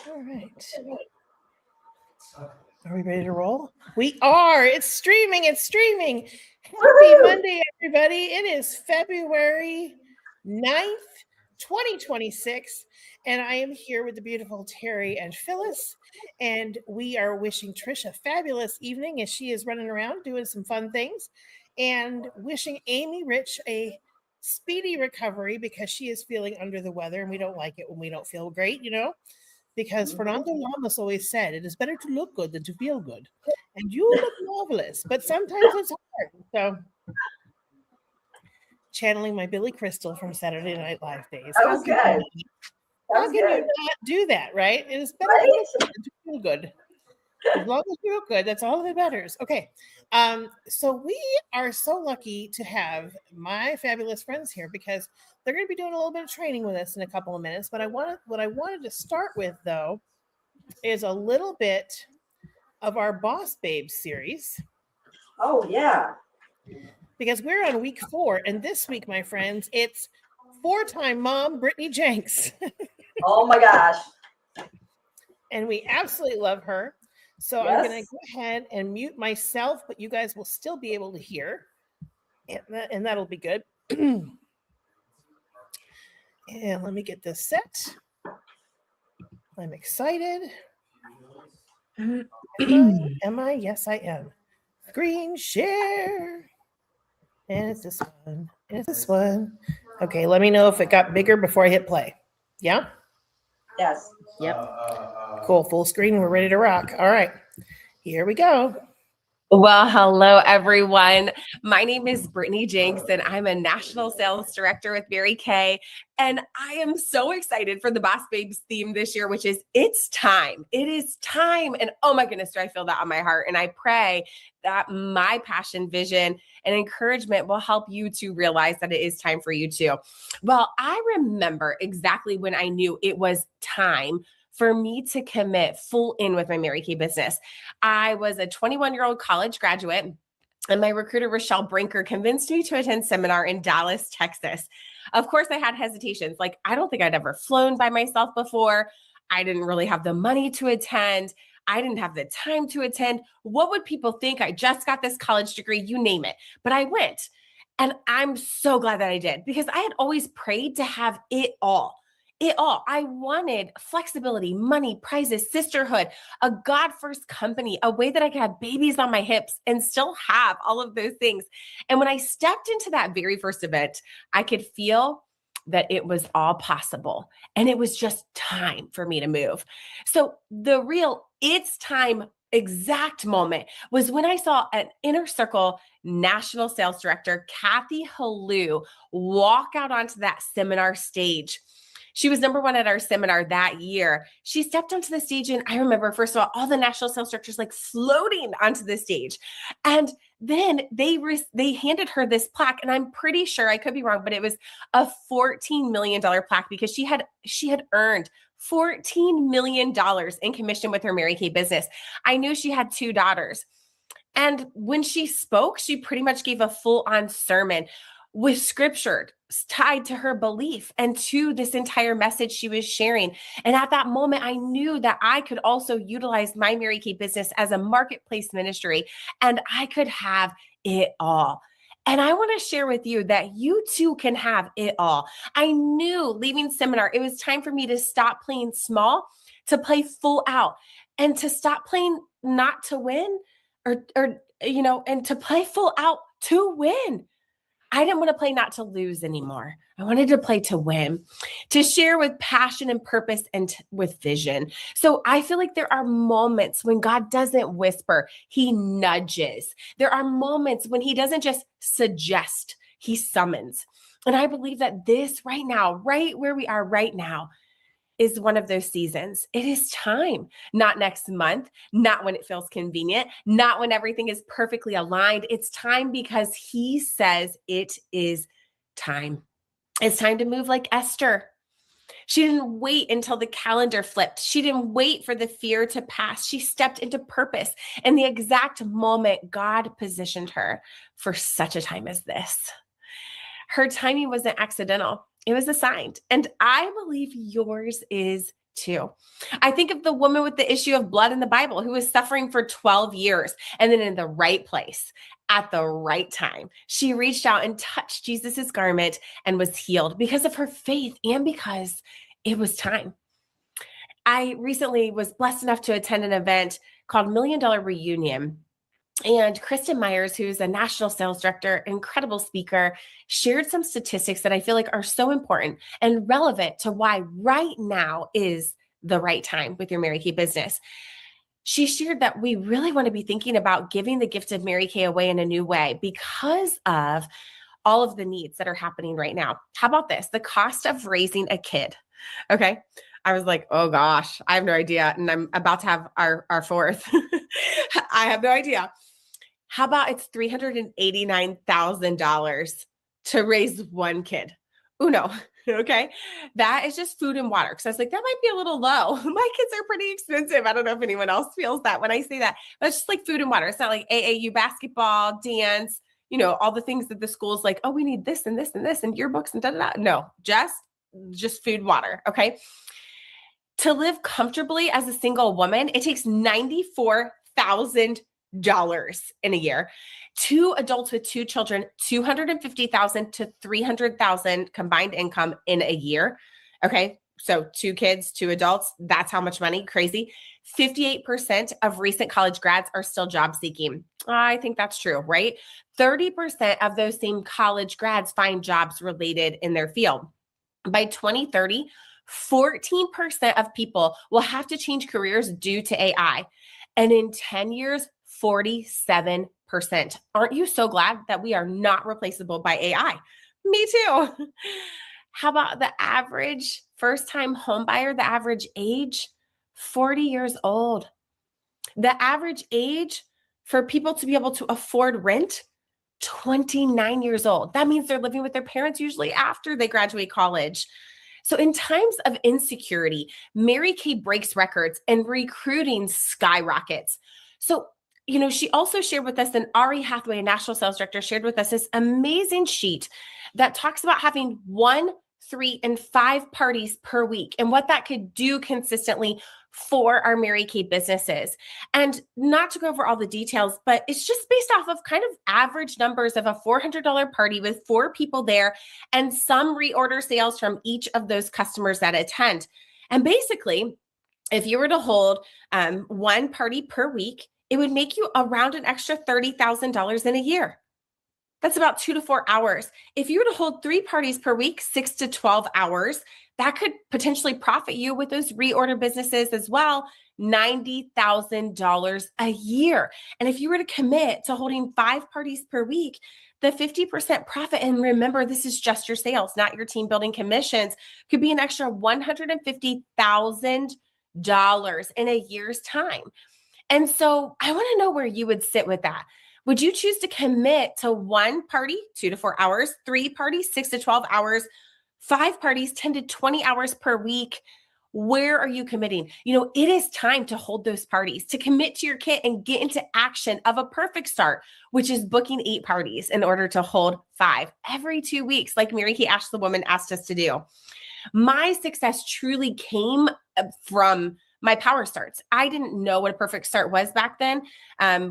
All right. Are we ready to roll? We are. It's streaming. Happy Monday, everybody. It is February 9th, 2026. And I am here with the beautiful Terry and Phyllis. And we are wishing Trish a fabulous evening as she is running around doing some fun things. And wishing Amy Rich a speedy recovery because she is feeling under the weather. And we don't like it when we don't feel great, because Fernando Lamas always said it is better to look good than to feel good. And you look marvelous, but sometimes it's hard. So, channeling my Billy Crystal from Saturday Night Live days. How can you not do that, right? It is better to look good than to feel good. As long as you look good, that's all that matters. Okay. So we are so lucky to have my fabulous friends here because they're going to be doing a little bit of training with us in a couple of minutes. But what I wanted to start with, though, is a little bit of our Boss Babes series. Oh, yeah. Because we're on week 4. And this week, my friends, it's 4-time mom Brittany Jenks. Oh, my gosh. And we absolutely love her. So yes. I'm going to go ahead and mute myself, but you guys will still be able to hear. And that'll be good. And let me get this set. I'm excited. Am I? Yes, I am. Screen share. And it's this one. And it's this one. Okay, let me know if it got bigger before I hit play. Yeah? Yes. Yep. Cool. Full screen. We're ready to rock. All right. Here we go. Well, hello, everyone. My name is Brittany Jenks, and I'm a National Sales Director with Mary Kay. And I am so excited for the Boss Babes theme this year, which is It's Time. It is time. And oh my goodness, do I feel that on my heart. And I pray that my passion, vision, and encouragement will help you to realize that it is time for you too. Well, I remember exactly when I knew it was time for me to commit full in with my Mary Kay business. I was a 21-year-old college graduate, and my recruiter, Rochelle Brinker, convinced me to attend seminar in Dallas, Texas. Of course, I had hesitations. Like, I don't think I'd ever flown by myself before. I didn't really have the money to attend. I didn't have the time to attend. What would people think? I just got this college degree, you name it. But I went, and I'm so glad that I did because I had always prayed to have it all. It all. I wanted flexibility, money, prizes, sisterhood, a God-first company, a way that I could have babies on my hips and still have all of those things. And when I stepped into that very first event, I could feel that it was all possible. And it was just time for me to move. So the real it's time exact moment was when I saw an Inner Circle National Sales Director, Kathy Halou, walk out onto that seminar stage. She was number 1 at our seminar that year. She stepped onto the stage, and I remember, first of all the national sales directors like floating onto the stage. And then they handed her this plaque, and I'm pretty sure, I could be wrong, but it was a $14 million plaque because she had earned $14 million in commission with her Mary Kay business. I knew she had 2 daughters. And when she spoke, she pretty much gave a full-on sermon with scripture tied to her belief and to this entire message she was sharing. And at that moment, I knew that I could also utilize my Mary Kay business as a marketplace ministry, and I could have it all. And I want to share with you that you too can have it all. I knew leaving seminar, it was time for me to stop playing small, to play full out, and to stop playing not to win and to play full out to win. I didn't want to play not to lose anymore. I wanted to play to win, to share with passion and purpose and with vision. So I feel like there are moments when God doesn't whisper, he nudges. There are moments when he doesn't just suggest, he summons. And I believe that this right now, right where we are right now, is one of those seasons. It is time, not next month, not when it feels convenient, not when everything is perfectly aligned. It's time because he says it is time. It's time to move like Esther. She didn't wait until the calendar flipped. She didn't wait for the fear to pass. She stepped into purpose in the exact moment God positioned her for such a time as this. Her timing wasn't accidental. It was assigned. And I believe yours is too. I think of the woman with the issue of blood in the Bible who was suffering for 12 years, and then in the right place at the right time, she reached out and touched Jesus's garment and was healed because of her faith and because it was time. I recently was blessed enough to attend an event called Million Dollar Reunion. And Kristen Myers, who's a national sales director, incredible speaker, shared some statistics that I feel like are so important and relevant to why right now is the right time with your Mary Kay business. She shared that we really want to be thinking about giving the gift of Mary Kay away in a new way because of all of the needs that are happening right now. How about this? The cost of raising a kid. Okay. I was like, oh gosh, I have no idea. And I'm about to have our fourth. I have no idea. How about it's $389,000 to raise one kid? Uno. Okay. That is just food and water. Cause I was like, that might be a little low. My kids are pretty expensive. I don't know if anyone else feels that when I say that, but it's just like food and water. It's not like AAU basketball, dance, all the things that the school's like, oh, we need this and this and this and yearbooks and da-da-da. No, just food, water. Okay. To live comfortably as a single woman, it takes $94,000 in a year. Two adults with two children, $250,000 to $300,000 combined income in a year. Okay. So 2 kids, 2 adults, that's how much money. Crazy. 58% of recent college grads are still job seeking. I think that's true, right? 30% of those same college grads find jobs related in their field. By 2030, 14% of people will have to change careers due to AI. And in 10 years, 47%. Aren't you so glad that we are not replaceable by AI? Me too. How about the average first-time home buyer? The average age, 40 years old. The average age for people to be able to afford rent, 29 years old. That means they're living with their parents usually after they graduate college. So in times of insecurity, Mary Kay breaks records and recruiting skyrockets. So, she also shared with us, and Ari Hathaway, a national sales director, shared with us this amazing sheet that talks about having 1, 3, and 5 parties per week and what that could do consistently for our Mary Kay businesses. And not to go over all the details, but it's just based off of kind of average numbers of a $400 party with 4 people there and some reorder sales from each of those customers that attend. And basically, if you were to hold 1 party per week, it would make you around an extra $30,000 in a year. That's about 2 to 4 hours. If you were to hold 3 parties per week, 6 to 12 hours, that could potentially profit you with those reorder businesses as well, $90,000 a year. And if you were to commit to holding 5 parties per week, the 50% profit, and remember, this is just your sales, not your team building commissions, could be an extra $150,000 in a year's time. And so I want to know where you would sit with that. Would you choose to commit to 1 party, 2 to 4 hours, 3 parties, 6 to 12 hours, 5 parties, 10 to 20 hours per week? Where are you committing? It is time to hold those parties, to commit to your kit and get into action of a perfect start, which is booking 8 parties in order to hold 5 every 2 weeks, like Mary Kay Ash the Woman asked us to do. My success truly came from my power starts. I didn't know what a perfect start was back then.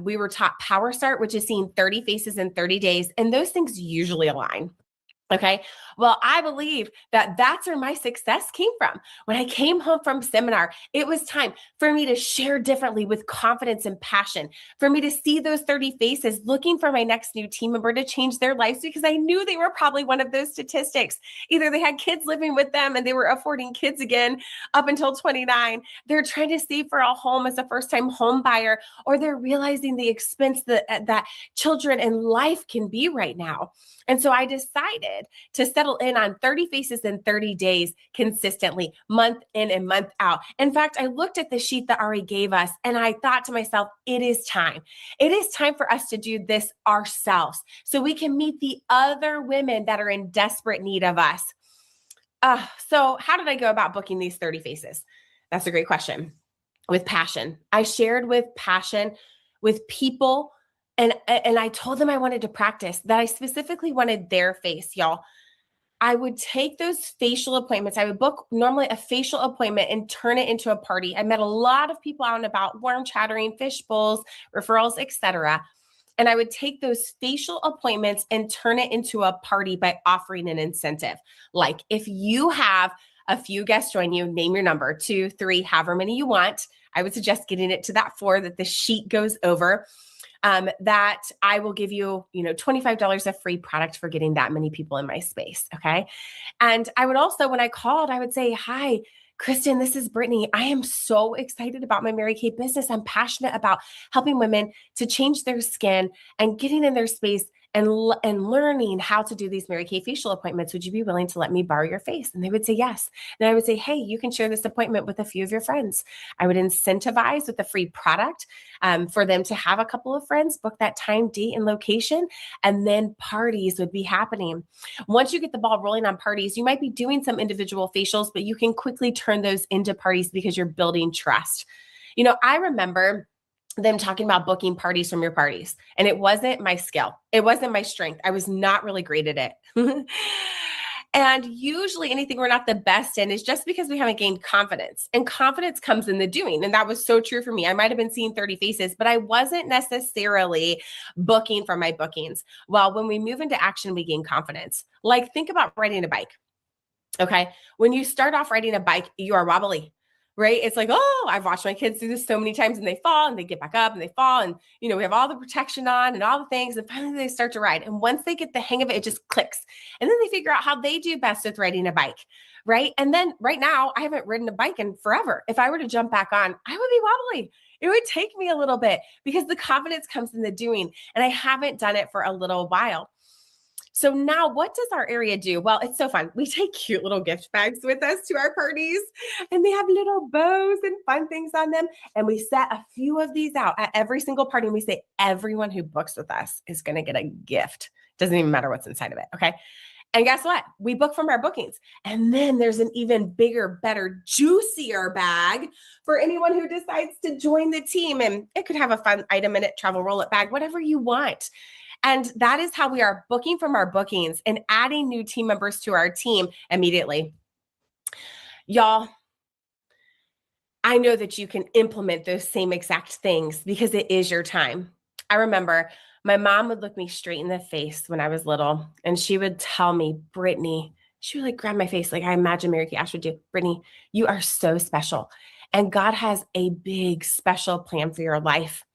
We were taught power start, which is seeing 30 faces in 30 days. And those things usually align. Okay. Well, I believe that that's where my success came from. When I came home from seminar, it was time for me to share differently with confidence and passion, for me to see those 30 faces looking for my next new team member to change their lives, because I knew they were probably one of those statistics. Either they had kids living with them and they were affording kids again up until 29. They're trying to save for a home as a first-time home buyer, or they're realizing the expense that children and life can be right now. And so I decided to settle in on 30 faces in 30 days consistently, month in and month out. In fact, I looked at the sheet that Ari gave us and I thought to myself, it is time. It is time for us to do this ourselves so we can meet the other women that are in desperate need of us. So how did I go about booking these 30 faces? That's a great question. With passion. I shared with passion with people. And I told them I wanted to practice, that I specifically wanted their face, y'all. I would take those facial appointments. I would book normally a facial appointment and turn it into a party. I met a lot of people out and about, warm chattering, fish bowls, referrals, etc. And I would take those facial appointments and turn it into a party by offering an incentive. Like if you have a few guests join you, name your number, 2, 3, however many you want. I would suggest getting it to that 4 that the sheet goes over. That I will give you, $25 of free product for getting that many people in my space. Okay. And I would also, when I called, I would say, hi, Kristen, this is Brittany. I am so excited about my Mary Kay business. I'm passionate about helping women to change their skin and getting in their space and learning how to do these Mary Kay facial appointments. Would you be willing to let me borrow your face? And they would say yes. And I would say, hey, you can share this appointment with a few of your friends. I would incentivize with a free product for them to have a couple of friends, book that time, date, and location, and then parties would be happening. Once you get the ball rolling on parties, you might be doing some individual facials, but you can quickly turn those into parties because you're building trust. I remember them talking about booking parties from your parties. And it wasn't my skill. It wasn't my strength. I was not really great at it. And usually anything we're not the best in is just because we haven't gained confidence. And confidence comes in the doing. And that was so true for me. I might have been seeing 30 faces, but I wasn't necessarily booking from my bookings. Well, when we move into action, we gain confidence. Like think about riding a bike. Okay. When you start off riding a bike, you are wobbly. Right? It's like, oh, I've watched my kids do this so many times and they fall and they get back up and they fall. And, we have all the protection on and all the things. And finally they start to ride. And once they get the hang of it, it just clicks. And then they figure out how they do best with riding a bike. Right. And then right now I haven't ridden a bike in forever. If I were to jump back on, I would be wobbly. It would take me a little bit because the confidence comes in the doing. And I haven't done it for a little while. So now what does our area do? Well, it's so fun. We take cute little gift bags with us to our parties and they have little bows and fun things on them. And we set a few of these out at every single party. And we say, everyone who books with us is going to get a gift. Doesn't even matter what's inside of it. Okay. And guess what? We book from our bookings. And then there's an even bigger, better, juicier bag for anyone who decides to join the team. And it could have a fun item in it, travel roll-up bag, whatever you want. And that is how we are booking from our bookings and adding new team members to our team immediately. Y'all, I know that you can implement those same exact things because it is your time. I remember my mom would look me straight in the face when I was little and she would tell me, Brittany, she would grab my face like I imagine Mary Kay Ash would do. Brittany, you are so special. And God has a big special plan for your life.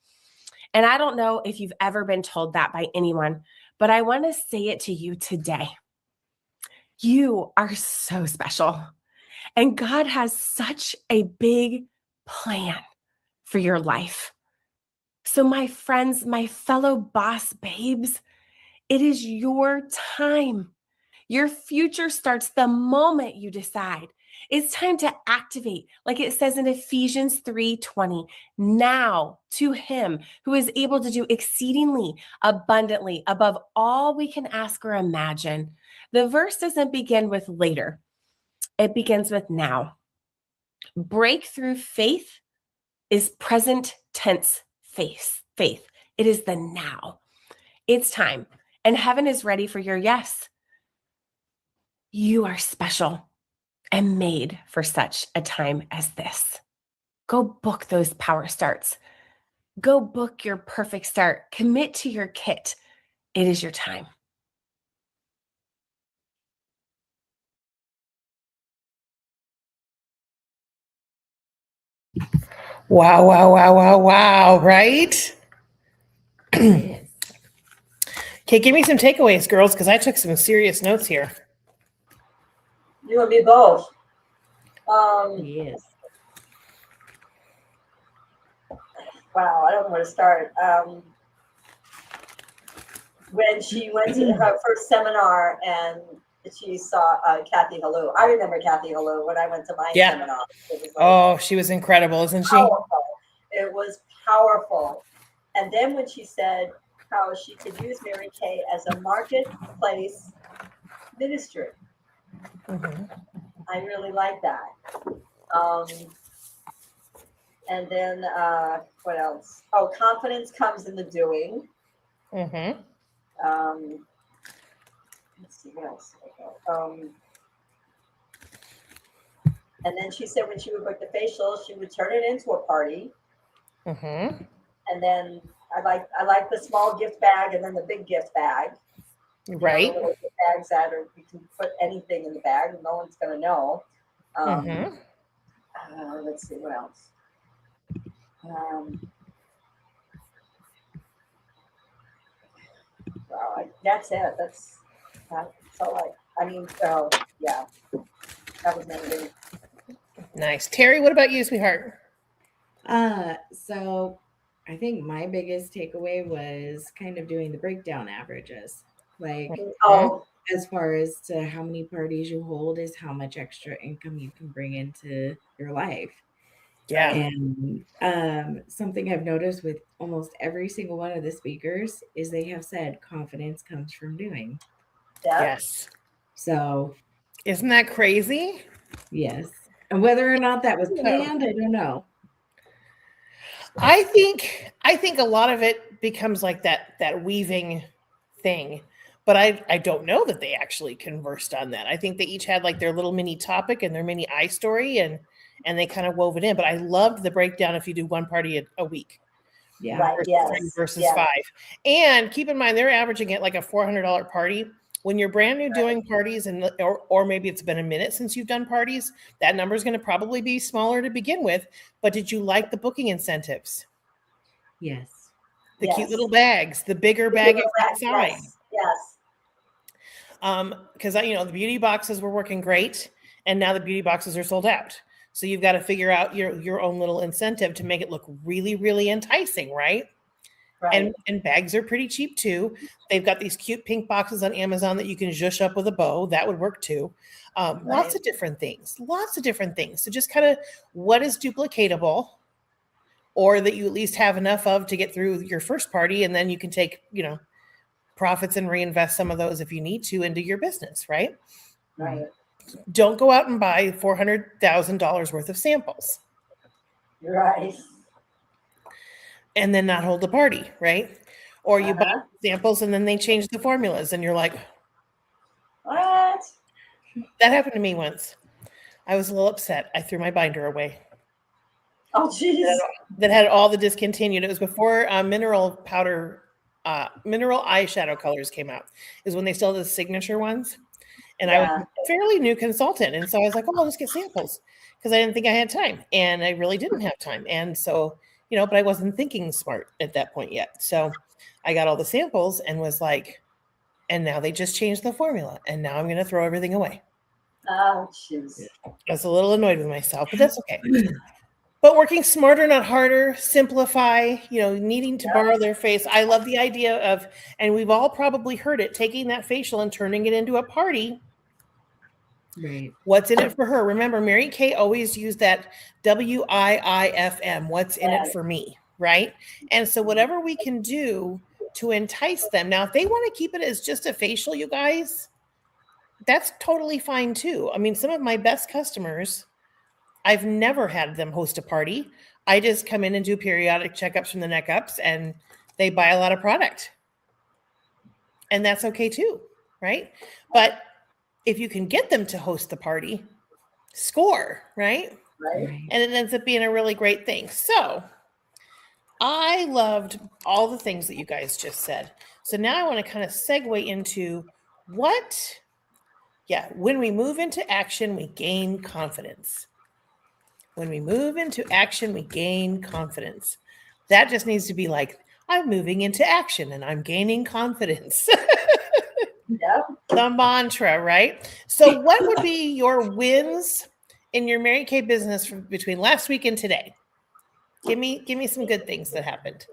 And I don't know if you've ever been told that by anyone, but I want to say it to you today. You are so special. And God has such a big plan for your life. So my friends, my fellow boss babes, it is your time. Your future starts the moment you decide. It's time to activate, like it says in Ephesians 3:20, now to him who is able to do exceedingly abundantly above all we can ask or imagine. The verse doesn't begin with later. It begins with now. Breakthrough faith is present tense faith. It is the now. It's time. And heaven is ready for your yes. You are special and made for such a time as this. Go book those power starts. Go book your perfect start. Commit to your kit. It is your time. Wow, wow, wow, wow, wow, right? Okay, give me some takeaways, girls, because I took some serious notes here. You and me both. Yes. Wow, I don't know where to start. When she went to her first seminar and she saw Kathy Halou. I remember Kathy Halou when I went to my seminar. It was like, she was incredible, isn't she? Powerful. It was powerful. And then when she said how she could use Mary Kay as a marketplace ministry. Mm-hmm. I really like that. And then what else? Oh, confidence comes in the doing. Mm-hmm. Let's see what else. Okay. And then she said when she would book the facial, she would turn it into a party. Mm-hmm. And then I like the small gift bag and then the big gift bag. Right. The little gift bags that are, you can put anything in the bag and no one's gonna know. Mm-hmm. Let's see what else. Wow, that's it. That's all I mean, yeah, that was everything. Nice. Terry, what about you, sweetheart? So I think my biggest takeaway was kind of doing the breakdown averages. Like, Oh, as far as to how many parties you hold is how much extra income you can bring into your life. Yeah. And something I've noticed with almost every single one of the speakers is they have said confidence comes from doing. yeah. Yes. So, Isn't that crazy? yes. And whether or not that was planned, I don't know. I think a lot of it becomes like that weaving thing. But I don't know that they actually conversed on that. I think they each had like their little mini topic and their mini eye story and they kind of wove it in. But I loved the breakdown if you do one party a week. Yeah. Right. Versus Yes. 3 versus yes. 5. And keep in mind they're averaging it like a $400 party. When you're brand new doing parties and or maybe it's been a minute since you've done parties, that number is going to probably be smaller to begin with. But did you like the booking incentives? Yes. The Yes. cute little bags, the bigger bag inside. Yes. Because the beauty boxes were working great, and now the beauty boxes are sold out. So you've got to figure out your own little incentive to make it look really, really enticing, right? Right. And bags are pretty cheap too. They've got these cute pink boxes on Amazon that you can zhush up with a bow. That would work too. Lots of different things. So just kind of what is duplicatable, or that you at least have enough of to get through your first party, and then you can take profits and reinvest some of those if you need to into your business, right? Right. Don't go out and buy $400,000 worth of samples Right. and then not hold the party, right? Or you buy samples and then they change the formulas and you're like, what? That happened to me once. I was a little upset. I threw my binder away. Oh, geez. That had all the discontinued. It was before mineral powder, mineral eyeshadow colors came out. Is when they still had the signature ones. And I was a fairly new consultant. And so I was like, I'll just get samples because I didn't think I had time. And I really didn't have time. And so, but I wasn't thinking smart at that point yet. So I got all the samples and was like, and now they just changed the formula. And now I'm going to throw everything away. Oh, jeez. I was a little annoyed with myself, but that's okay. But working smarter, not harder, simplify, needing to borrow their face. I love the idea of, and we've all probably heard it, taking that facial and turning it into a party. Right. What's in it for her? Remember, Mary Kay always used that WIIFM, what's in it for me, right? And so whatever we can do to entice them. Now, if they want to keep it as just a facial, you guys, that's totally fine too. I mean, some of my best customers, I've never had them host a party. I just come in and do periodic checkups from the neck ups and they buy a lot of product. And that's okay too, right? But if you can get them to host the party, score, right? Right. And it ends up being a really great thing. So I loved all the things that you guys just said. So now I want to kind of segue into when we move into action, we gain confidence. When we move into action, we gain confidence. That just needs to be like, I'm moving into action and I'm gaining confidence. Yep. The mantra, right? So what would be your wins in your Mary Kay business between last week and today? Give me some good things that happened.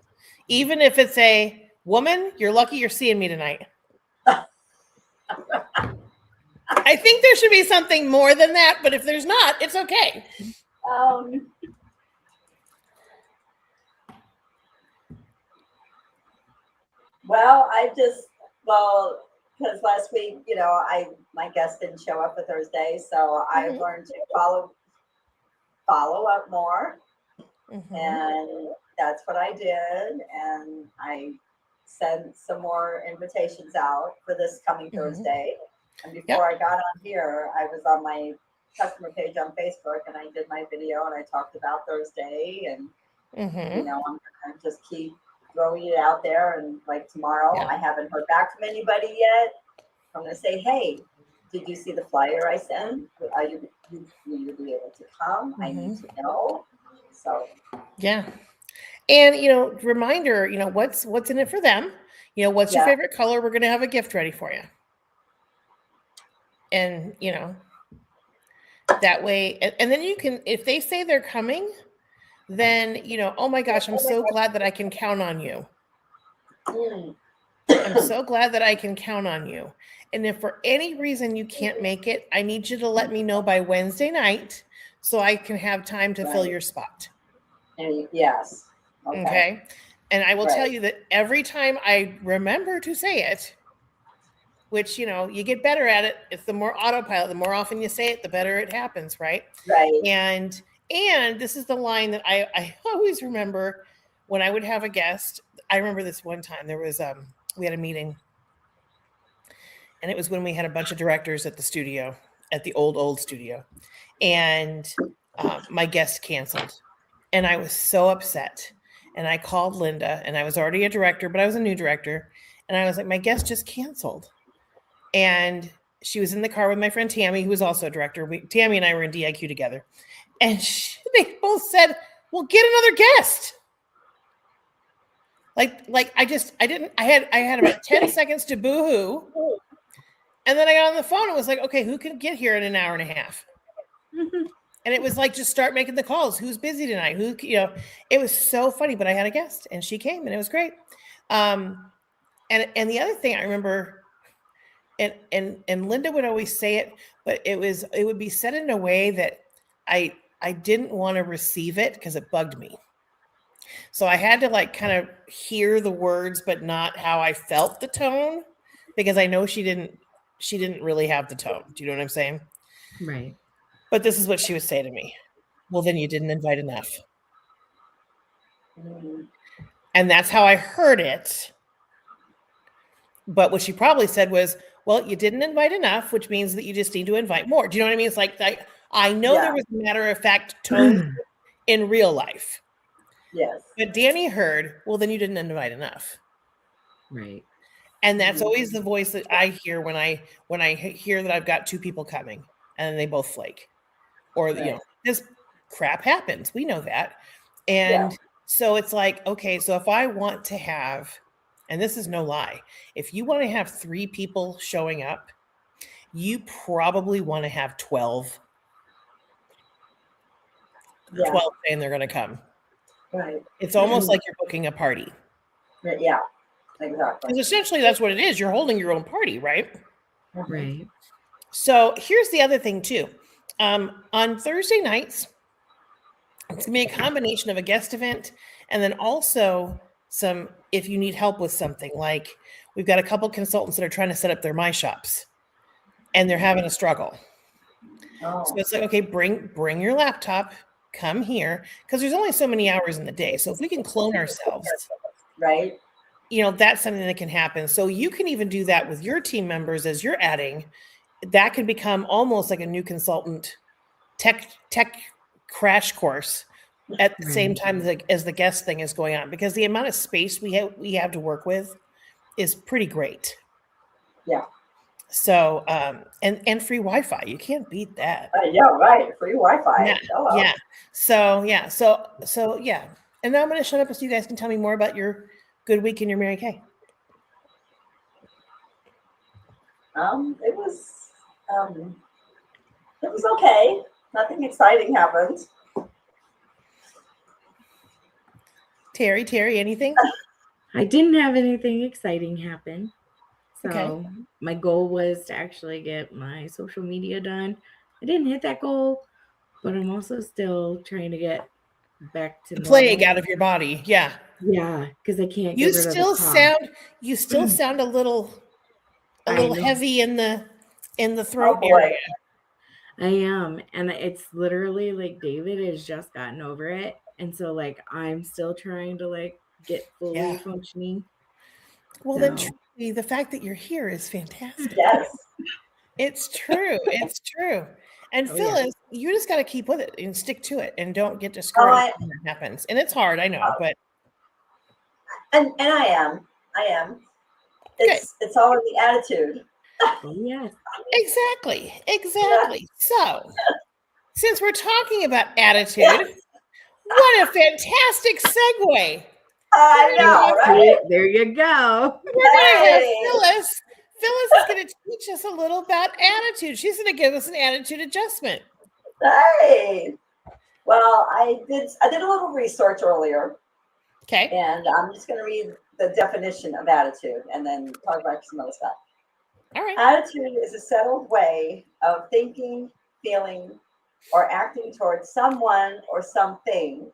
Even if it's a woman, you're lucky you're seeing me tonight. I think there should be something more than that, but if there's not, it's okay. Because last week, my guest didn't show up for Thursday, so I learned to follow up more, and that's what I did, and I sent some more invitations out for this coming Thursday, And Yep. before I got on here, I was on my customer page on Facebook and I did my video and I talked about Thursday and Mm-hmm. I'm gonna just keep throwing it out there. And like tomorrow, Yeah. I haven't heard back from anybody yet. I'm gonna say, hey, did you see the flyer I sent? Will you be able to come? I need to know. So Yeah. And reminder, what's in it for them. What's your Yeah. favorite color? We're gonna have a gift ready for you. And that way, and then you can, if they say they're coming, then oh my gosh, I'm so glad that I can count on you. mm, I'm so glad that I can count on you. And if for any reason you can't make it, I need you to let me know by Wednesday night so I can have time to fill Right. your spot. yes. Okay. And I will tell Right. you that every time I remember to say it, which you get better at it. It's the more autopilot, the more often you say it, the better it happens, right? Right. And this is the line that I always remember when I would have a guest. I remember this one time there was we had a meeting, and it was when we had a bunch of directors at the studio, at the old studio, and my guest canceled, and I was so upset. And I called Linda, and I was already a director, but I was a new director, and I was like, my guest just canceled. And she was in the car with my friend Tammy, who was also a director. Tammy and I were in DIQ together. And they both said, well, get another guest. I had about 10 seconds to boo-hoo. And then I got on the phone and was like, okay, who can get here in an hour and a half? And it was like, just start making the calls. Who's busy tonight? It was so funny, but I had a guest and she came and it was great. And the other thing I remember, and Linda would always say it, but it would be said in a way that I didn't want to receive it because it bugged me. So I had to kind of hear the words, but not how I felt the tone, because I know she didn't really have the tone. Do you know what I'm saying? Right. But this is what she would say to me. Well, then you didn't invite enough. Mm, And that's how I heard it. But what she probably said was, well, you didn't invite enough, which means that you just need to invite more. Do you know what I mean? It's like, I know there was a matter of fact tone in real life. yes. But Danny heard, well, then you didn't invite enough. Right. And that's always the voice that I hear when I hear that I've got two people coming and they both flake. Or, Right. this crap happens. We know that. And so it's like, okay, so if I want to have, and this is no lie, if you want to have 3 people showing up, you probably want to have 12 Yeah. saying they're going to come. Right. It's almost like you're booking a party. Yeah. Exactly. Because essentially that's what it is. You're holding your own party, right? Right. So here's the other thing too. On Thursday nights, it's gonna be a combination of a guest event and then also some, if you need help with something, like we've got a couple consultants that are trying to set up their My Shops and they're having a struggle. Oh. So it's like, okay, bring your laptop, come here, because there's only so many hours in the day. So if we can clone ourselves, Right. that's something that can happen. So you can even do that with your team members as you're adding. That can become almost like a new consultant tech crash course at the same time as the guest thing is going on, because the amount of space we have to work with is pretty great. Yeah. So and free Wi-Fi, you can't beat that. Yeah. Right. Free Wi-Fi. Yeah. Hello. Yeah. So yeah. And now I'm going to shut up so you guys can tell me more about your good week in your Mary Kay. It was okay. Nothing exciting happened. Terry, anything? I didn't have anything exciting happen. So Okay. my goal was to actually get my social media done. I didn't hit that goal, but I'm also still trying to get back to The plague normal. out of your body. Yeah. Yeah, because I can't You get rid still of the cough. sound a little I know. heavy in the throat boy. area. I am. And it's literally like David has just gotten over it. And so I'm still trying to get fully Yeah. functioning. Well, then So- truly, the fact that you're here is fantastic. Yes. It's true. It's true. And Oh, yeah. Phyllis, you just got to keep with it and stick to it and don't get Oh, discouraged when that happens. And it's hard, I know, but and I am. okay. It's all in the attitude. Oh, yes. Exactly. Exactly. So, since we're talking about attitude, what a fantastic segue. I know, right? There you go. We're going to have Hey. Phyllis. Phyllis is going to teach us a little about attitude. She's going to give us an attitude adjustment. Hey. Well, I did a little research earlier, Okay. and I'm just going to read the definition of attitude and then talk about some other stuff. All right. Attitude is a settled way of thinking, feeling, or acting towards someone or something,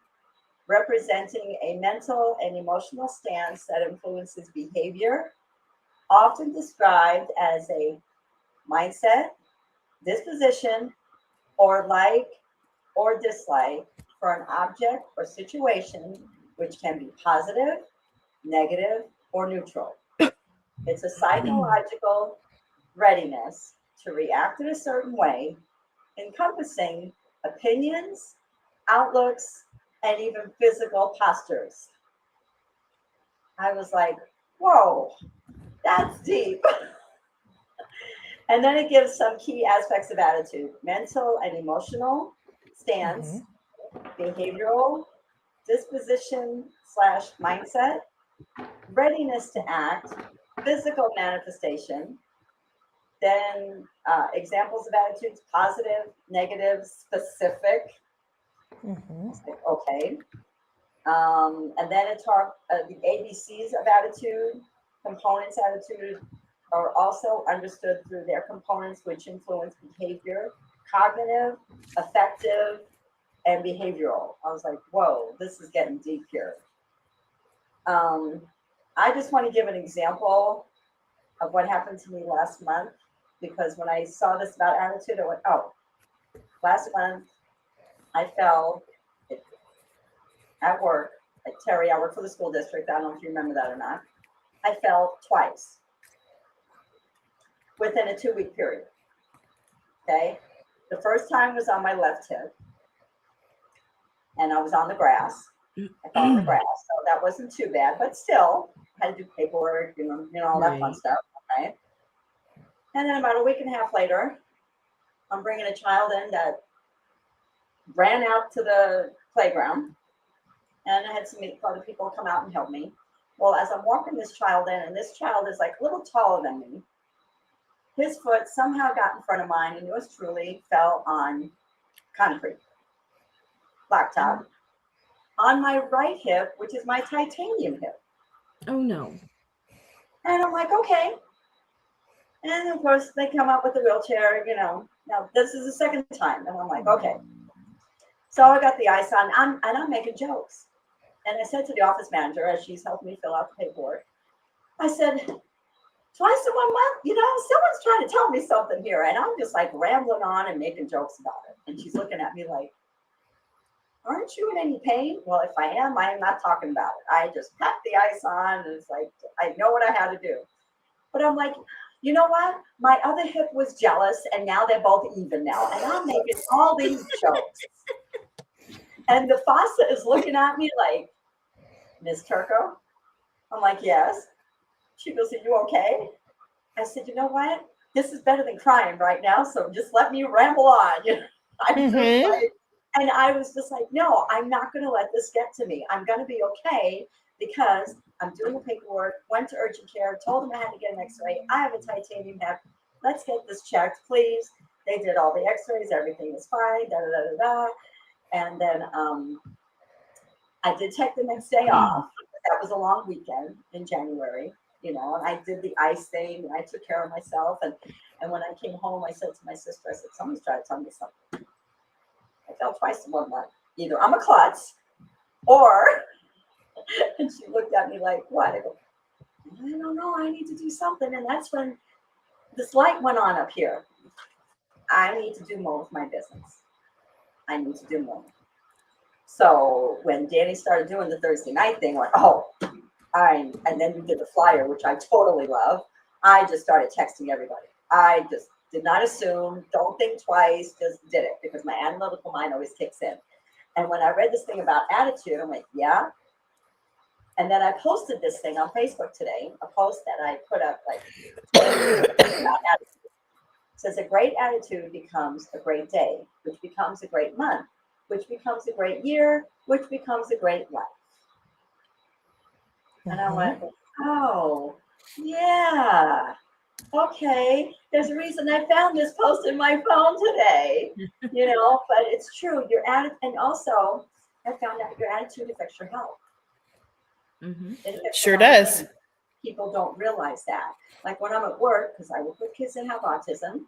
representing a mental and emotional stance that influences behavior, often described as a mindset, disposition, or like or dislike for an object or situation, which can be positive, negative, or neutral. It's a psychological readiness to react in a certain way, encompassing opinions, outlooks, and even physical postures. I was like, whoa, that's deep. And then it gives some key aspects of attitude: mental and emotional stance, behavioral, disposition slash mindset, readiness to act, physical manifestation. Then examples of attitudes: positive, negative, specific. Okay. And then it talked the ABCs of attitude, components attitude are also understood through their components, which influence behavior, cognitive, affective, and behavioral. I was like, whoa, this is getting deep here. I just want to give an example of what happened to me last month, because when I saw this about attitude, I went, oh, last month I fell at work at Terry. I work for the school district. I don't know if you remember that or not. I fell twice within a 2-week period. Okay. The first time was on my left hip, and I was on the grass. I fell on the grass, so that wasn't too bad, but still I had to do paperwork, all that fun stuff. Right. And then about a week and a half later, I'm bringing a child in that ran out to the playground, and I had some other people come out and help me. Well, as I'm walking this child in, and this child is like a little taller than me, his foot somehow got in front of mine, and yours truly fell on concrete, blacktop, on my right hip, which is my titanium hip. Oh, no. And I'm like, okay. And of course, they come up with the wheelchair, Now, this is the second time. And I'm like, okay. So I got the ice on, and I'm making jokes. And I said to the office manager, as she's helped me fill out the paperwork, I said, twice in 1 month, someone's trying to tell me something here. And I'm just like rambling on and making jokes about it. And she's looking at me like, aren't you in any pain? Well, if I am not talking about it. I just packed the ice on, and it's like, I know what I had to do. But I'm like, you know what? My other hip was jealous, and now they're both even now. And I'm making all these jokes. And the FASA is looking at me like, Miss Turco? I'm like, yes. She goes, are you okay? I said, you know what? This is better than crying right now, so just let me ramble on. And I was just like, no, I'm not going to let this get to me. I'm going to be okay, because I'm doing the paperwork, went to urgent care, told them I had to get an x-ray. I have a titanium hip. Let's get this checked, please. They did all the x-rays. Everything was fine. And then I did take the next day off. That was a long weekend in January, and I did the ice thing, and I took care of myself. And when I came home, I said to my sister, I said, someone's trying to tell me something. I fell twice in 1 month. Either I'm a klutz, or, and she looked at me like, what? I go, I don't know. I need to do something. And that's when this light went on up here. I need to do more with my business. I need to do more. So when Danny started doing the Thursday night thing, like, and then we did the flyer, which I totally love. I just started texting everybody. I just Did not assume, don't think twice, just did it because my analytical mind always kicks in. And when I read this thing about attitude, I'm like, yeah. And then I posted this thing on Facebook today, a post that I put up like about attitude. It says a great attitude becomes a great day, which becomes a great month, which becomes a great year, which becomes a great life. And I went, oh, yeah. Okay, there's a reason I found this post in my phone today, but it's true. Your attitude, and also I found out your attitude affects your health. Mm-hmm. Sure does. People don't realize that. Like when I'm at work, because I work with kids that have autism,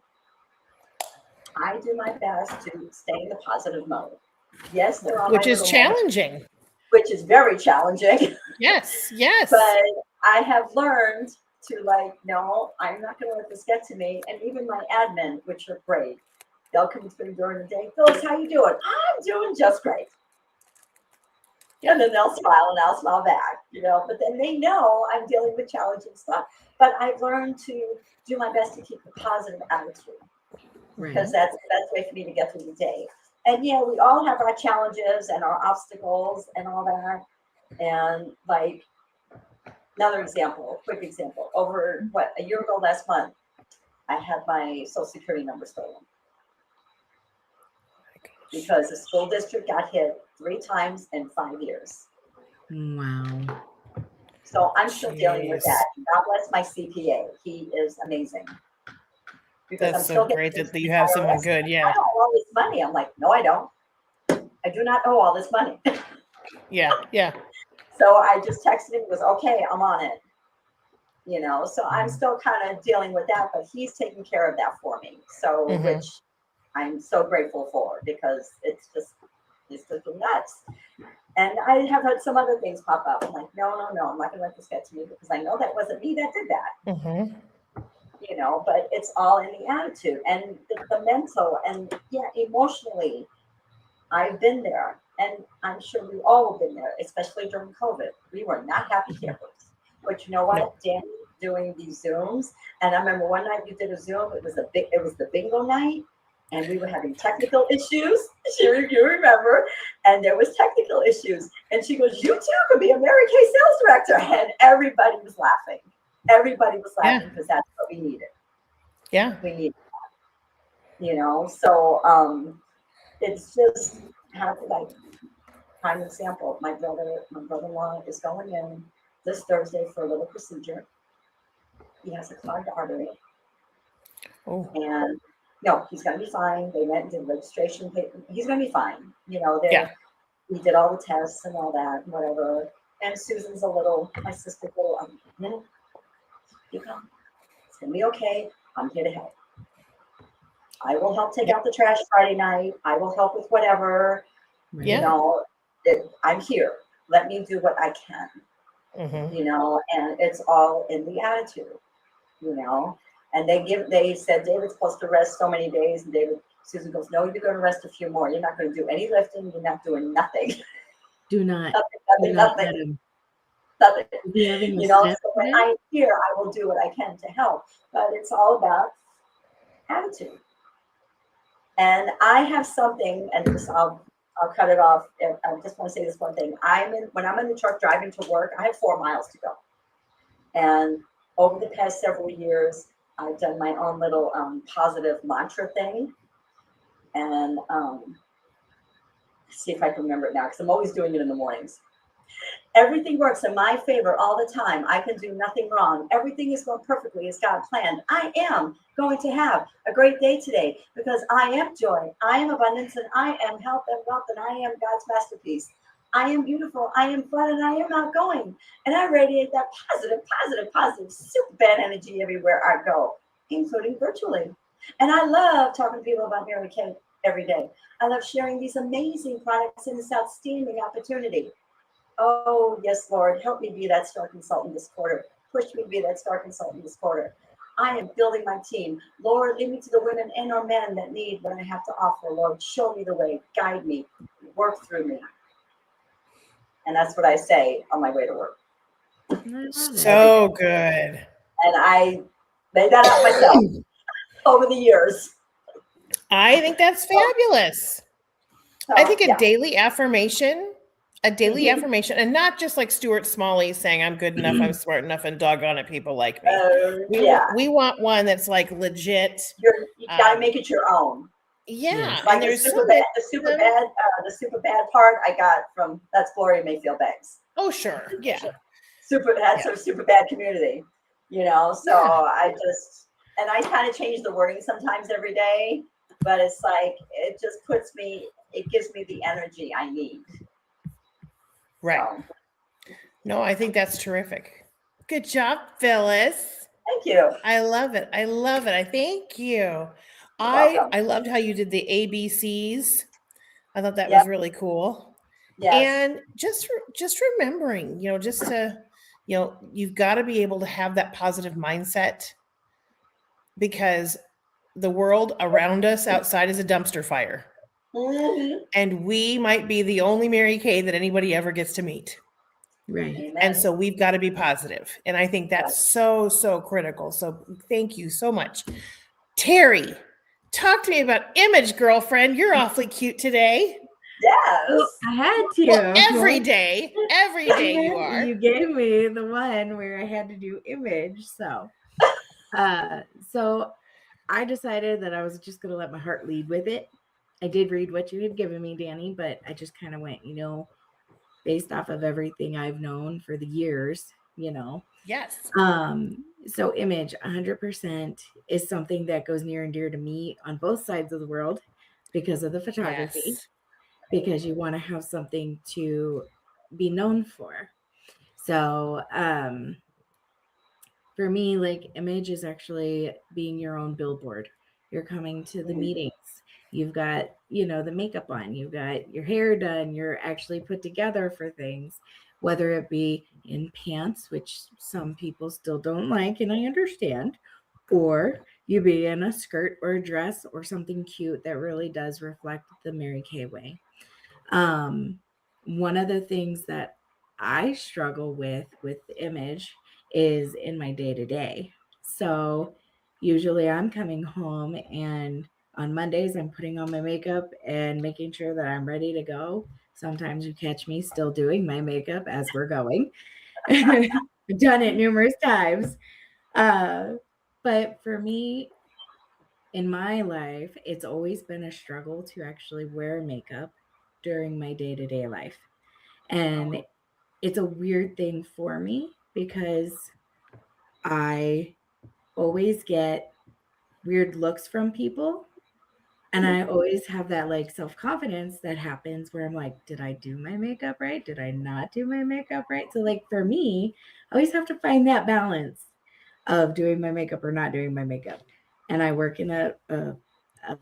I do my best to stay in the positive mode. Yes, they're on which my is little challenging. moment, which is very challenging. Yes. But I have learned to no, I'm not going to let this get to me. And even my admin, which are great, they'll come through during the day. Phyllis, how you doing? I'm doing just great. And then they'll smile and I'll smile back, but then they know I'm dealing with challenging stuff. But I've learned to do my best to keep a positive attitude because that's the best way for me to get through the day. And yeah, we all have our challenges and our obstacles and all that. And another example, quick example, over a year ago last month, I had my social security number stolen because the school district got hit 3 times in 5 years. Wow. So I'm still dealing with that. God bless my CPA. He is amazing. Because That's so great that you have someone good. Yeah. I don't owe all this money. I'm like, no, I don't. I do not owe all this money. Yeah. So I just texted him. He goes, okay, I'm on it. So I'm still kind of dealing with that, but he's taking care of that for me. So, which I'm so grateful for because it's just nuts. And I have had some other things pop up. I'm like, no, I'm not going to let this get to me because I know that wasn't me that did that. But it's all in the attitude and the mental and emotionally. I've been there, and I'm sure we all have been there, especially during COVID. We were not happy campers. But you know what? No. Danny doing these Zooms, and I remember one night you did a Zoom. It was the bingo night, and we were having technical issues. You remember? And there was technical issues, and she goes, "You too could be a Mary Kay sales director," and everybody was laughing. Everybody was laughing because that's what we needed. Yeah, we needed that. So it's just prime example. My brother-in-law is going in this Thursday for a little procedure. He has a clogged artery. Oh. And no, he's going to be fine. They went and did registration paper. He's going to be fine. He did all the tests and all that, whatever. And Susan's my sister's you come. It's going to be okay. I'm here to help. I will help take out the trash Friday night. I will help with whatever. I'm here. Let me do what I can. And it's all in the attitude, and they said David's supposed to rest so many days, and Susan goes, no, you're going to rest a few more. You're not going to do any lifting. You're not doing nothing. Do not. Nothing. So when I'm here, I will do what I can to help, but it's all about attitude. And I have something, and I'll cut it off. I just want to say this one thing. When I'm in the truck driving to work, I have 4 miles to go. And over the past several years, I've done my own little positive mantra thing. And see if I can remember it now, because I'm always doing it in the mornings. Everything works in my favor all the time. I can do nothing wrong. Everything is going perfectly as God planned. I am going to have a great day today because I am joy, I am abundance, and I am health and wealth, and I am God's masterpiece. I am beautiful, I am fun, and I am outgoing. And I radiate that positive, super bad energy everywhere I go, including virtually. And I love talking to people about Mary Kay every day. I love sharing these amazing products in this outstanding opportunity. Oh, yes, Lord, help me be that star consultant this quarter. Push me to be that star consultant this quarter. I am building my team. Lord, lead me to the women and or men that need what I have to offer. Lord, show me the way, guide me, work through me. And that's what I say on my way to work. So good. And I made that up myself. over the years. I think that's fabulous. So, I think yeah. a daily affirmation, Mhm. and not just like Stuart Smalley saying, I'm good enough, I'm smart enough, and doggone it, people like me. Yeah, We want one that's like legit. you gotta make it your own. Yeah. Yes. Like And the there's super so bad, many the super bad part I got from that's Gloria Mayfield Banks. Oh, sure. Yeah. Super bad community, you know. So Yeah. and I kind of change the wording sometimes every day, but it's like it just it gives me the energy I need. Right. So, No, I think that's terrific. Good job, Phyllis. thank you. I love it. I love it. I thank you. You're welcome. I loved how you did the ABCs. I thought that Yep. was really cool. Yes. And just remembering, just to, you've got to be able to have that positive mindset, because the world around us outside is a dumpster fire. Mhm. And we might be the only Mary Kay that anybody ever gets to meet. Right. Amen. And so we've got to be positive. And I think that's so, so critical. So thank you so much. Terry, talk to me about Image, girlfriend. You're awfully cute today. Yes. Well, I had to. Well, every day you are. You gave me the one where I had to do Image. So I decided that I was just going to let my heart lead with it. I did read what you had given me, Danny, but I just kind of went, based off of everything I've known for the years, Yes. So Image 100% is something that goes near and dear to me on both sides of the world because of the photography, Yes. because you want to have something to be known for. So, for me, like, Image is actually being your own billboard. You're coming to the meetings. You've got, the makeup on. You've got your hair done. You're actually put together for things, whether it be in pants, which some people still don't like, and I understand, or you be in a skirt or a dress or something cute that really does reflect the Mary Kay way. One of the things that I struggle with Image is in my day-to-day. So usually I'm coming home, and on Mondays I'm putting on my makeup and making sure that I'm ready to go. Sometimes you catch me still doing my makeup as we're going. I've done it numerous times. But for me, in my life, it's always been a struggle to actually wear makeup during my day-to-day life. And it's a weird thing for me because I always get weird looks from people. And I always have that like self-confidence that happens where I'm like, did I do my makeup right? Did I not do my makeup right? So like for me, I always have to find that balance of doing my makeup or not doing my makeup. And I work in a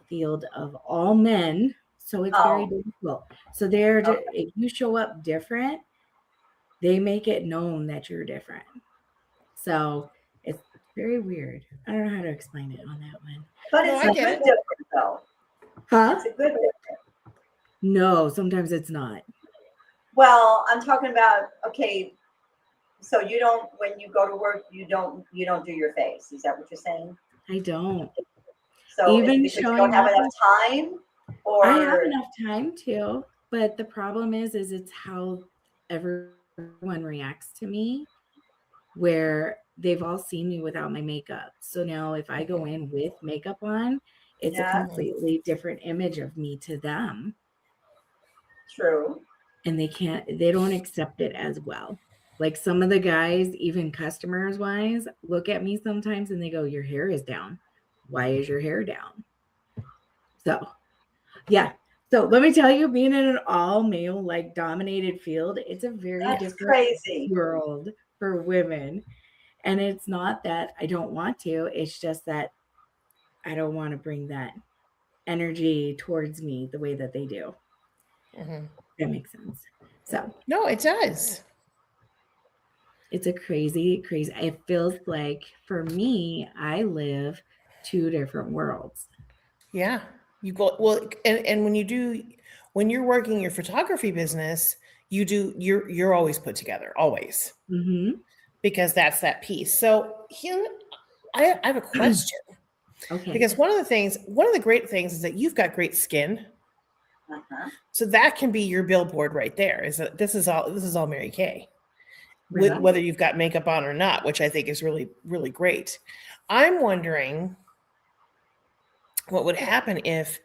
field of all men. So it's very difficult. So if you show up different, they make it known that you're different. So it's very weird. I don't know how to explain it on that one. But No, it's I a get good it. difference, though. Huh? It's a good difference. No, sometimes it's not. Well, I'm talking about, okay, so you don't, when you go to work, you don't do your face. Is that what you're saying? I don't. So Even it's because you showing don't have up, enough time, or I have enough time to, but the problem is it's how everyone reacts to me, where they've all seen me without my makeup. So now if I go in with makeup on, it's a Yeah. completely different image of me to them. True. And they don't accept it as well. Like some of the guys, even customers wise, look at me sometimes and they go, your hair is down. Why is your hair down? So yeah. So let me tell you, being in an all male, like dominated field, it's a very That's different crazy. world for women. And it's not that I don't want to, it's just that I don't want to bring that energy towards me the way that they do. Mm-hmm. That makes sense. So no, it does. it's a crazy, it feels like for me, I live two different worlds. Yeah. You go well, and when you're working your photography business, you're always put together, always. Mm-hmm. Because that's that piece. So here, I have a question. Okay. Because one of the great things is that you've got great skin. Uh-huh. So that can be your billboard right there. Is that this is all Mary Kay. Right. Whether you've got makeup on or not, which I think is really, really great. I'm wondering what would happen if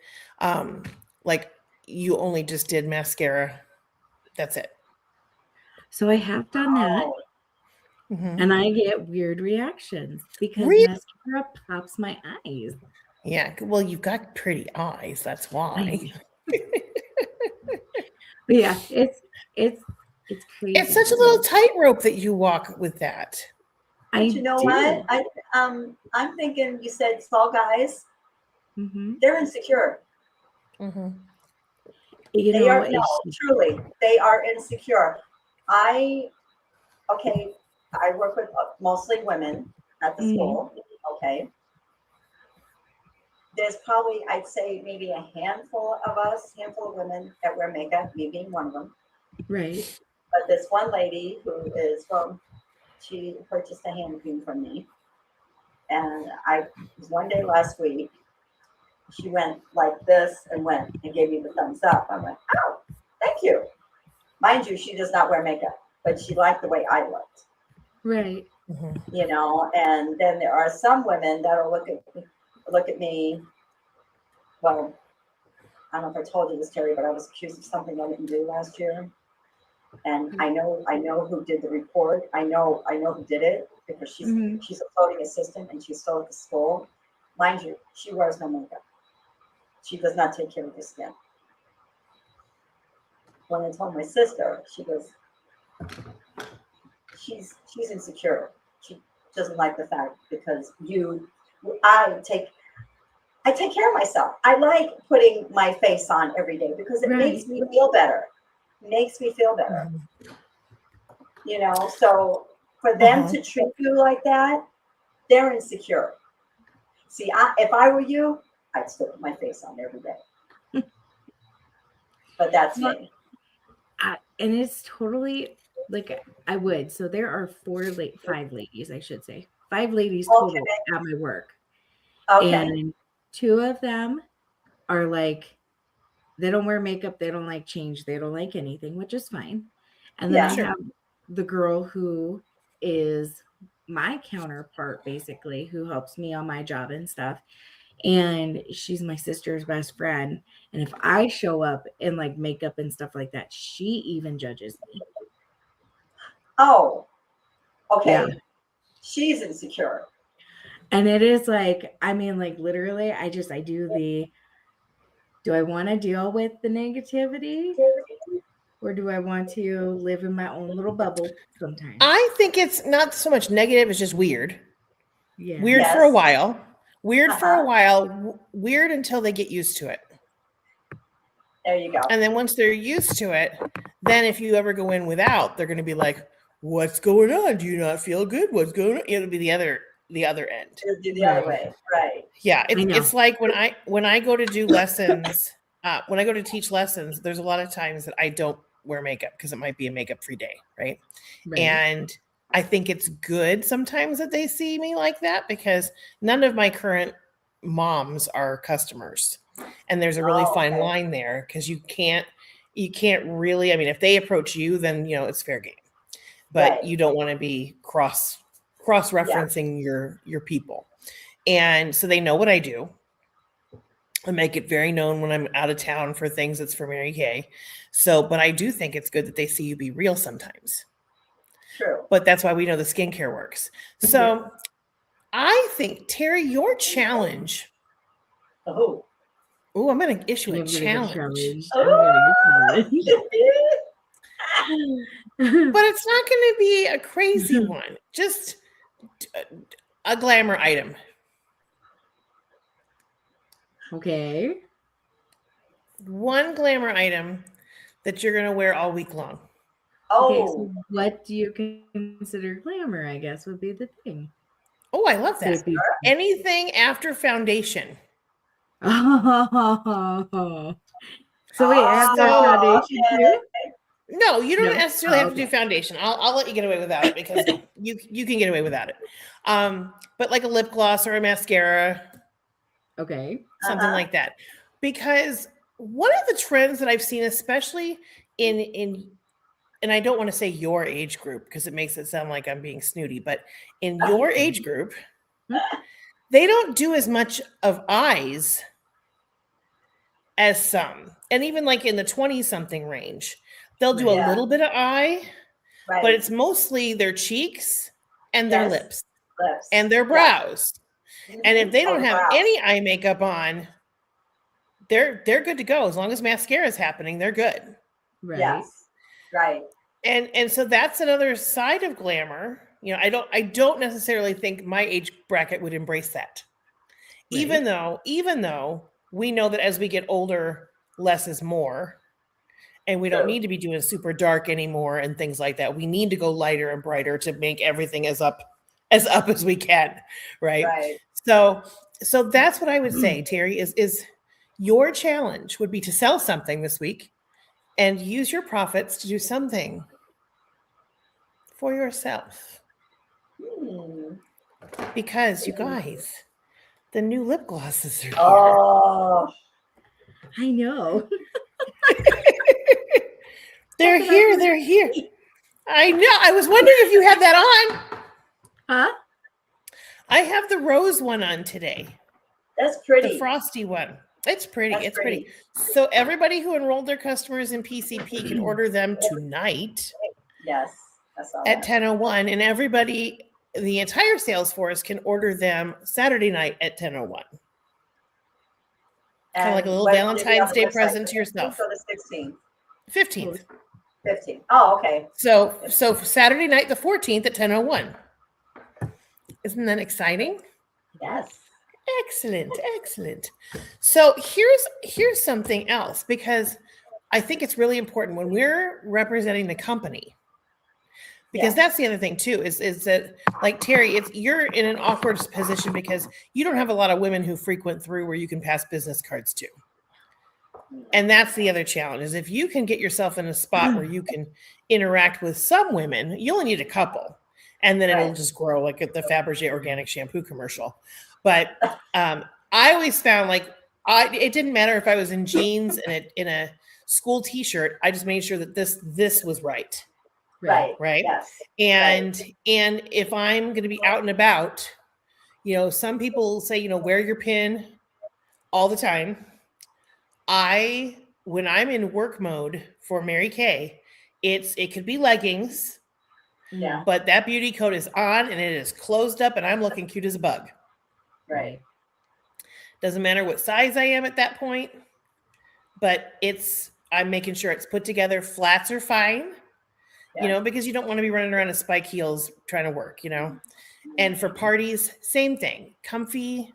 like you only just did mascara. That's it. So I have done that, Oh, Mhm. and I get weird reactions because Really? mascara pops my eyes. Yeah. Well, you've got pretty eyes. That's why. But yeah, it's crazy. It's such a little tightrope that you walk with that. but you know what? I'm thinking you said small guys, Mm-hmm. they're insecure. Mhm. You They know, are, no, truly, they are insecure. I work with mostly women at the Mhm. school. Okay. There's probably, I'd say maybe a handful of women that wear makeup, me being one of them. right. But this one lady who is she purchased a hand cream from me. And it was one day last week, she went like this and gave me the thumbs up. I went, oh, thank you. Mind you, she does not wear makeup, but she liked the way I looked. Right. Mhm. You know, and then there are some women that'll look at me. Well, I don't know if I told you this, Terry, but I was accused of something I didn't do last year. And I know who did the report. I know who did it because she's a floating assistant and she's still at the school. Mind you, she wears no makeup. She does not take care of her skin. When I told my sister, she goes, she's insecure. She doesn't like the fact because I take care of myself. I like putting my face on every day because it makes me feel better. Mhm. You know, so for them to treat you like that, they're insecure. See, if I were you, I'd still put my face on every day. But that's me. And it's totally like I would. So there are 5 ladies, I should say. 5 ladies total at my work. Okay. And 2 of them are like, they don't wear makeup, they don't like change, they don't like anything, which is fine. And then I have the girl who is my counterpart, basically, who helps me on my job and stuff. And she's my sister's best friend. And if I show up in like makeup and stuff like that, she even judges me. Oh, okay. Yeah. She's insecure. And it is like, I mean, like literally, I do I want to deal with the negativity? Or do I want to live in my own little bubble sometimes? I think it's not so much negative, it's just weird. Yeah. Weird for a while. Weird until they get used to it. There you go. And then once they're used to it, then if you ever go in without, they're going to be like, "What's going on? Do you not feel good? What's going on?" It'll be the other end. It'll do the other way, right? Yeah, it's like when I go to do lessons, when I go to teach lessons, there's a lot of times that I don't wear makeup because it might be a makeup-free day, right? And I think it's good sometimes that they see me like that because none of my current moms are customers. And there's a really fine line there because you can't really, I mean, if they approach you, then, you know, it's fair game. But you don't want to be cross-referencing your people. And so they know what I do. I make it very known when I'm out of town for things that's for Mary Kay. So, but I do think it's good that they see you be real sometimes. True. But that's why we know the skincare works. So I think, Terry, your challenge. Oh, I'm going to issue a challenge. But it's not going to be a crazy one. Just a glamour item. Okay. One glamour item that you're going to wear all week long. Okay, so what do you consider glamour, I guess, would be the thing. Oh, I love that. Anything after foundation. Oh. So wait, after foundation too? No, you don't necessarily have to do foundation. I'll let you get away without it because you can get away without it. But like a lip gloss or a mascara. Okay. something like that. Because one of the trends that I've seen, especially in and I don't want to say your age group because it makes it sound like I'm being snooty, but in your age group, they don't do as much of eyes as some. And even like in the 20-something range, they'll do Right. a little bit of eye, Right. but it's mostly their cheeks and their Yes. lips Lips. and their Yeah. brows. And if they Oh, don't have brows. any eye makeup on, they're good to go. As long as mascara is happening, they're good. Right. Yes. Right. And so that's another side of glamour. You know, I don't necessarily think my age bracket would embrace that. Right. Even though we know that as we get older, less is more. And we don't True. need to be doing super dark anymore and things like that. We need to go lighter and brighter to make everything as up as we can, right? Right. So that's what I would say, Terry, is your challenge would be to sell something this week and use your profits to do something for yourself. Because you guys, the new lip glosses are here. Oh, I know. They're here. They're here. I know. I was wondering if you had that on. Huh? I have the rose one on today. that's pretty. The frosty one. It's pretty. That's It's pretty. So everybody who enrolled their customers in PCP can order them tonight Yes. I saw at that. 10:01, and everybody, the entire sales force, can order them Saturday night at 10:01. Kind of like a little when will they be on Valentine's the Day website? present to The 15th yourself. or the 16th? 15th. 15th. Oh, okay. So Saturday night, the 14th at 10:01. Isn't that exciting? Yes. Excellent. So here's something else, because I think it's really important when we're representing the company, because Yes. that's the other thing too, is that, like Terry, you're in an awkward position because you don't have a lot of women who frequent through where you can pass business cards to. And that's the other challenge, is if you can get yourself in a spot where you can interact with some women, you only need a couple, and then it'll Right. just grow, like at the Fabergé organic shampoo commercial. But I always found it didn't matter if I was in jeans and in a school T-shirt. I just made sure that this was right. Right. Right. Yes. And if I'm going to be out and about, you know, some people say, you know, wear your pin all the time. When I'm in work mode for Mary Kay, it could be leggings, Yeah. but that beauty coat is on and it is closed up and I'm looking cute as a bug. Right. Doesn't matter what size I am at that point, but I'm making sure it's put together. Flats are fine, Yeah. you know, because you don't want to be running around in spike heels trying to work, you know. And for parties, same thing. Comfy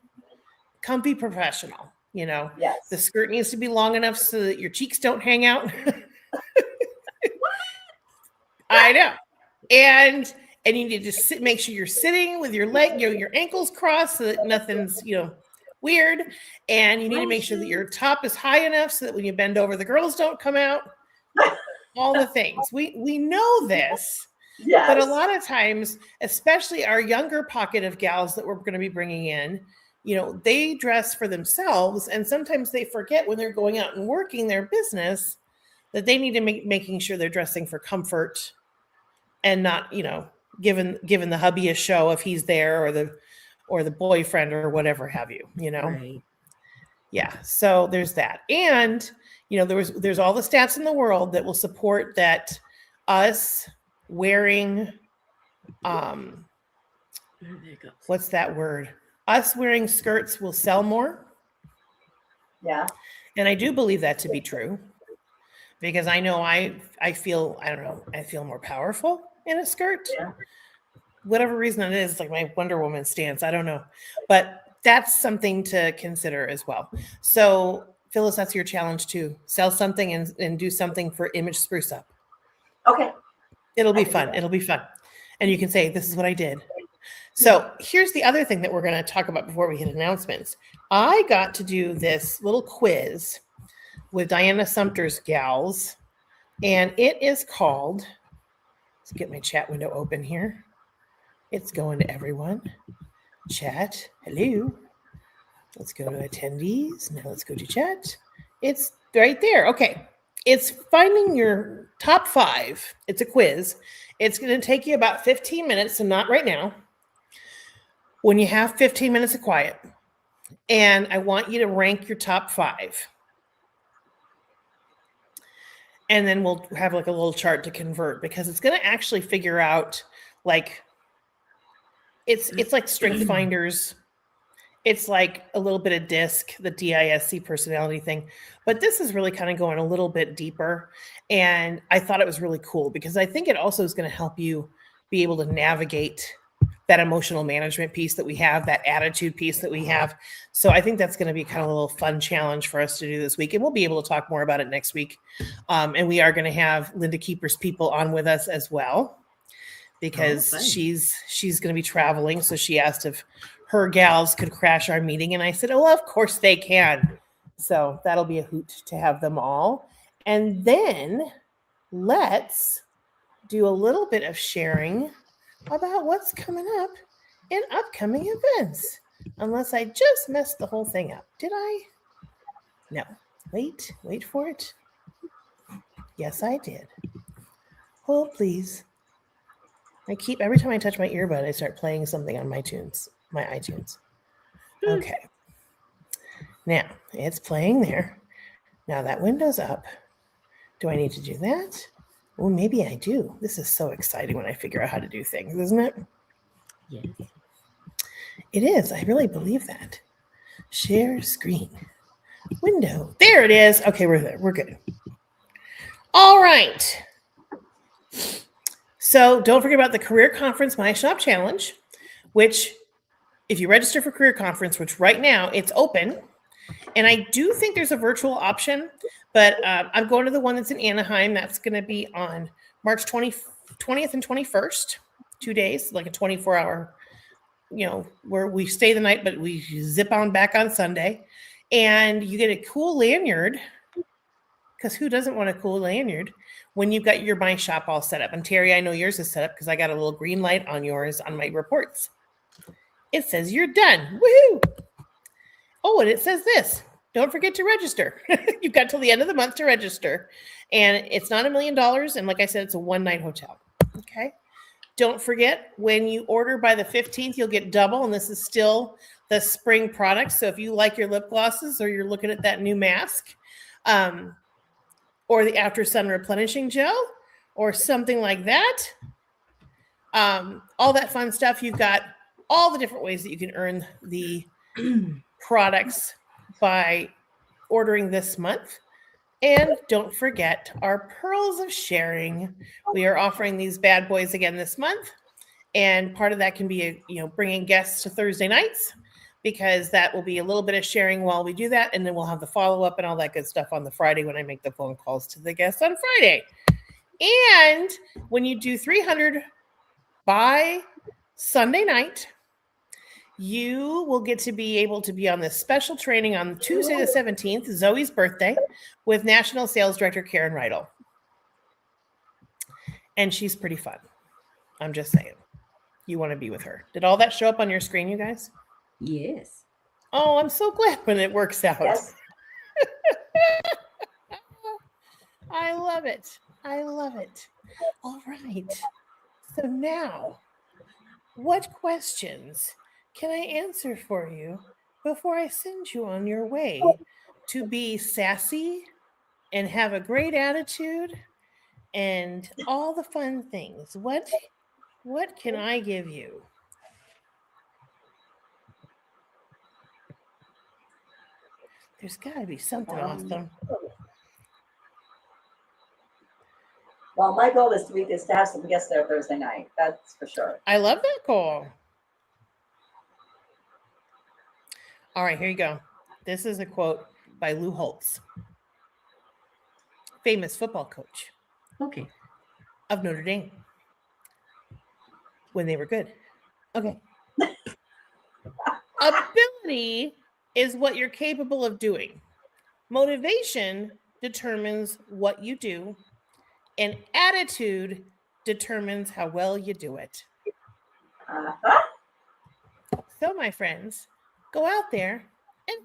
professional, you know. Yes. The skirt needs to be long enough so that your cheeks don't hang out. I know. And you need to make sure you're sitting with your your ankles crossed so that nothing's, you know, weird. And you need to make sure that your top is high enough so that when you bend over, the girls don't come out. All the things. We know this, Yes. but a lot of times, especially our younger pocket of gals that we're going to be bringing in, you know, they dress for themselves, and sometimes they forget when they're going out and working their business that they need to making sure they're dressing for comfort and not, you know, giving the hubby a show if he's there, or the boyfriend or whatever have you, you know. Right. Yeah. So there's that. And, you know, there's all the stats in the world that will support that us wearing, what's that word? Us wearing skirts will sell more. Yeah. And I do believe that to be true, because I know I feel, I don't know, I feel more powerful in a skirt. Yeah. Whatever reason it is, like my Wonder Woman stance, I don't know. But that's something to consider as well. So Phyllis, that's your challenge too. Sell something and do something for image spruce up. Okay. It'll be I can do fun. that. It'll be fun. And you can say, this is what I did. So here's the other thing that we're going to talk about before we hit announcements. I got to do this little quiz with Diana Sumter's gals, and it is called, let's get my chat window open here. It's going to everyone. Chat. Hello. Let's go to attendees. Now let's go to chat. It's right there. Okay. It's finding your top 5. It's a quiz. It's going to take you about 15 minutes, so not right now. When you have 15 minutes of quiet, and I want you to rank your top 5. And then we'll have like a little chart to convert, because it's going to actually figure out, like, it's like Strength Finders. It's like a little bit of DISC, the DISC personality thing. But this is really kind of going a little bit deeper. And I thought it was really cool, because I think it also is going to help you be able to navigate that emotional management piece that we have, that attitude piece that we have. So I think that's going to be kind of a little fun challenge for us to do this week. And we'll be able to talk more about it next week. And we are going to have Linda Keeper's people on with us as well, because she's going to be traveling. So she asked if her gals could crash our meeting. And I said, oh, of course they can. So that'll be a hoot to have them all. And then let's do a little bit of sharing about what's coming up in upcoming events. Unless I just messed the whole thing up. Did I? No. Wait for it. Yes, I did. Hold, please. Every time I touch my earbud, I start playing something on my iTunes. Okay. Now, it's playing there. Now that window's up. Do I need to do that? Well, maybe I do. This is so exciting when I figure out how to do things, isn't it? Yes. It is. I really believe that. Share screen. Window. There it is. Okay, we're there. We're good. All right. So don't forget about the Career Conference My Shop Challenge, which if you register for Career Conference, which right now it's open, and I do think there's a virtual option, but I'm going to the one that's in Anaheim. That's going to be on March 20th and 21st, 2 days, like a 24-hour, where we stay the night, but we zip on back on Sunday. And you get a cool lanyard, because who doesn't want a cool lanyard when you've got your My Shop all set up? And Terry, I know yours is set up because I got a little green light on yours on my reports. It says you're done. Woohoo! Oh, and it says this. Don't forget to register. You've got till the end of the month to register. And it's not $1 million. And like I said, it's a one-night hotel. Okay. Don't forget, when you order by the 15th, you'll get double. And this is still the spring product. So if you like your lip glosses, or you're looking at that new mask, or the After Sun replenishing gel, or something like that, all that fun stuff, you've got all the different ways that you can earn the products by ordering this month. And don't forget our Pearls of Sharing. We are offering these bad boys again this month. And part of that can be, bringing guests to Thursday nights, because that will be a little bit of sharing while we do that. And then we'll have the follow-up and all that good stuff on the Friday when I make the phone calls to the guests on Friday. And when you do 300 by Sunday night, you will get to be able to be on this special training on Tuesday the 17th, Zoe's birthday, with National Sales Director Karen Reidel. And she's pretty fun. I'm just saying. You want to be with her. Did all that show up on your screen, you guys? Yes. Oh, I'm so glad when it works out. Yes. I love it. I love it. All right. So now, what questions can I answer for you before I send you on your way to be sassy and have a great attitude and all the fun things? What can I give you? There's got to be something awesome. Well, my goal this week is to have some guests there Thursday night. That's for sure. I love that goal. All right, here you go. This is a quote by Lou Holtz, famous football coach. Okay. Of Notre Dame. When they were good. Okay. Ability is what you're capable of doing. Motivation determines what you do, and attitude determines how well you do it. Uh-huh. So, my friends, go out there and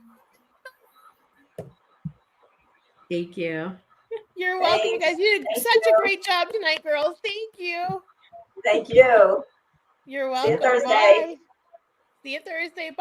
Thank you. You're welcome, you guys. Thanks. You did Thank such you. a great job tonight, girls. Thank you. Thank you. You're See you welcome. Thursday. Bye. See you Thursday. Bye.